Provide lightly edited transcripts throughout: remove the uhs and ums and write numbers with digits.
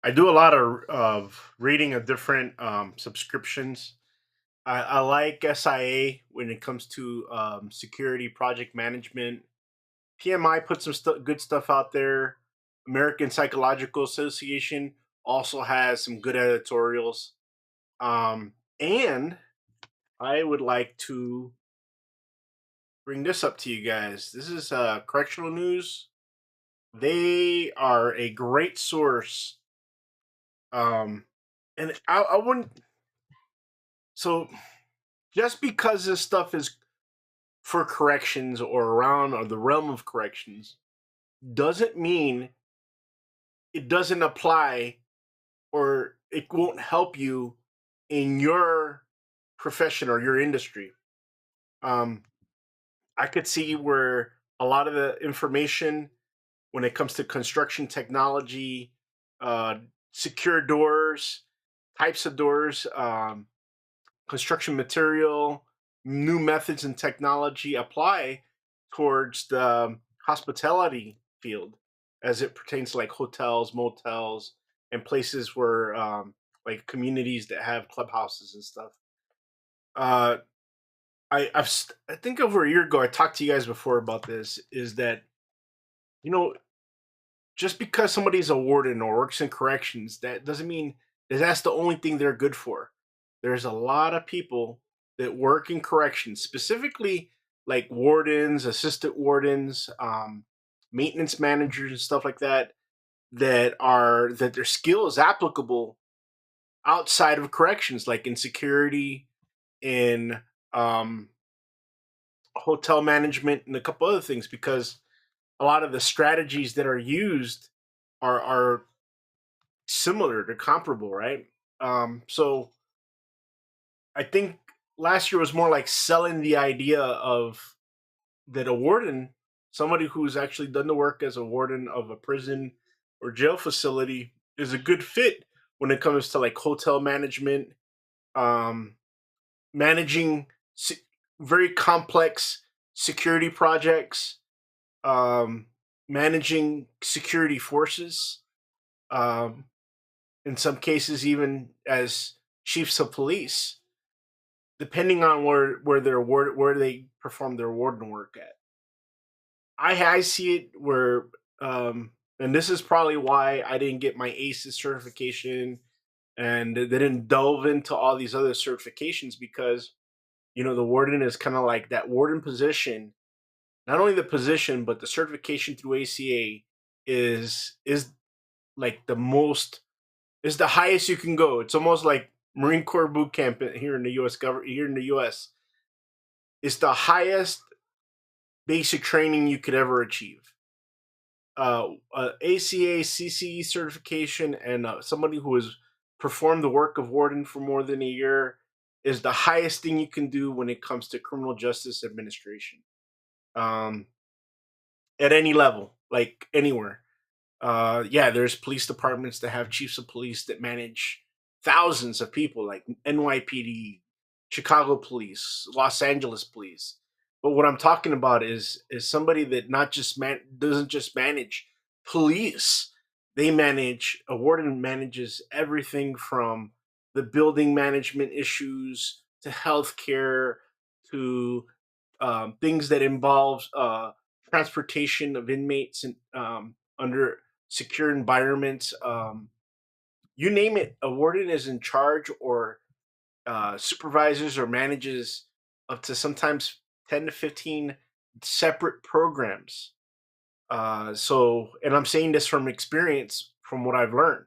I do a lot of reading of different subscriptions. I like SIA when it comes to security project management. PMI put some good stuff out there. American Psychological Association also has some good editorials. And I would like to bring this up to you guys. This is Correctional News. They are a great source. Um, and I wouldn't. So just because this stuff is for corrections or around or the realm of corrections doesn't mean it doesn't apply or it won't help you in your profession or your industry. Um, I could see where a lot of the information when it comes to construction technology, uh, secure doors, types of doors, construction material, new methods and technology apply towards the hospitality field as it pertains to like hotels, motels, and places where like communities that have clubhouses and stuff. Uh, I think over a year ago I talked to you guys before about this. Is that you know just because somebody's a warden or works in corrections, that doesn't mean that that's the only thing they're good for. There's a lot of people that work in corrections, specifically like wardens, assistant wardens, maintenance managers, and stuff like that. That their skill is applicable outside of corrections, like in security, in um, hotel management, and a couple other things. Because a lot of the strategies that are used are similar, they're comparable, right? So I think last year was more like selling the idea of that a warden, somebody who's actually done the work as a warden of a prison or jail facility, is a good fit when it comes to like hotel management, um, managing se- very complex security projects, um, managing security forces. Um, in some cases even as chiefs of police, depending on where they perform their warden work at. I see it where, and this is probably why I didn't get my ACES certification, and they didn't delve into all these other certifications because the warden is kind of like that warden position. Not only the position, but the certification through ACA is like the most is the highest you can go. It's almost like Marine Corps boot camp here in the U.S. government. Here in the U.S., it's the highest basic training you could ever achieve. ACA, CCE certification, and somebody who has performed the work of warden for more than a year is the highest thing you can do when it comes to criminal justice administration. Um, at any level, like anywhere. Yeah, there's police departments that have chiefs of police that manage thousands of people, like NYPD, Chicago Police, Los Angeles Police. But what I'm talking about is somebody that not just doesn't just manage police. They manage a warden manages everything from the building management issues to healthcare to things that involves transportation of inmates and under secure environments. You name it, a warden is in charge or supervises or manages up to sometimes 10 to 15 separate programs. And I'm saying this from experience, from what I've learned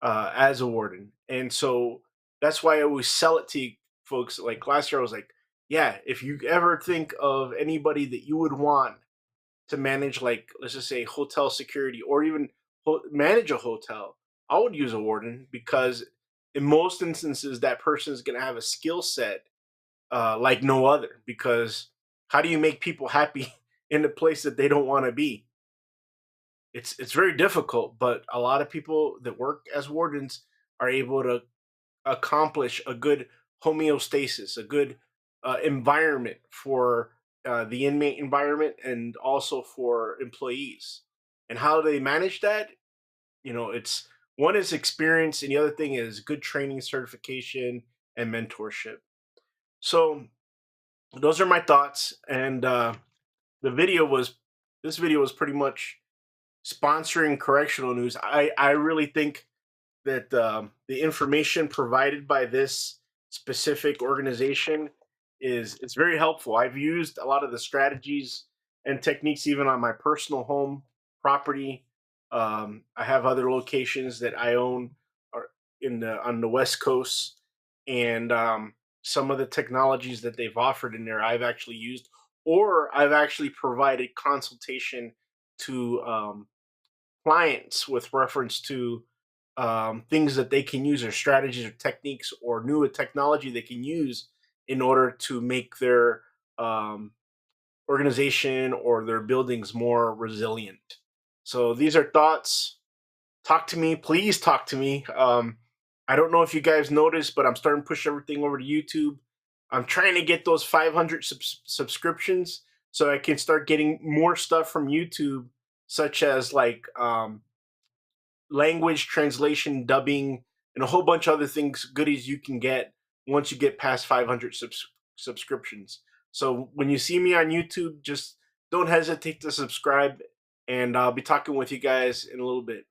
as a warden. And so that's why I always sell it to folks. Like last year, I was like, yeah, if you ever think of anybody that you would want to manage, like let's just say hotel security or even manage a hotel, I would use a warden because in most instances that person is going to have a skill set like no other. Because how do you make people happy in a place that they don't want to be? It's very difficult, but a lot of people that work as wardens are able to accomplish a good homeostasis, a good environment for the inmate environment and also for employees. And how they manage that, it's One is experience, and the other thing is good training, certification, and mentorship. So those are my thoughts, and the video was this video was pretty much sponsoring correctional news. I really think that the information provided by this specific organization is it's very helpful. I've used a lot of the strategies and techniques even on my personal home property. I have other locations that I own are in the on the West Coast, and some of the technologies that they've offered in there I've actually used, or I've actually provided consultation to clients with reference to things that they can use or strategies or techniques or new technology they can use in order to make their um, organization or their buildings more resilient. So these are thoughts. Talk to me, please talk to me. I don't know if you guys noticed, but I'm starting to push everything over to YouTube. I'm trying to get those 500 subscriptions so I can start getting more stuff from YouTube, such as like language translation, dubbing, and a whole bunch of other things, goodies you can get once you get past 500 subscriptions. So when you see me on YouTube, just don't hesitate to subscribe, and I'll be talking with you guys in a little bit.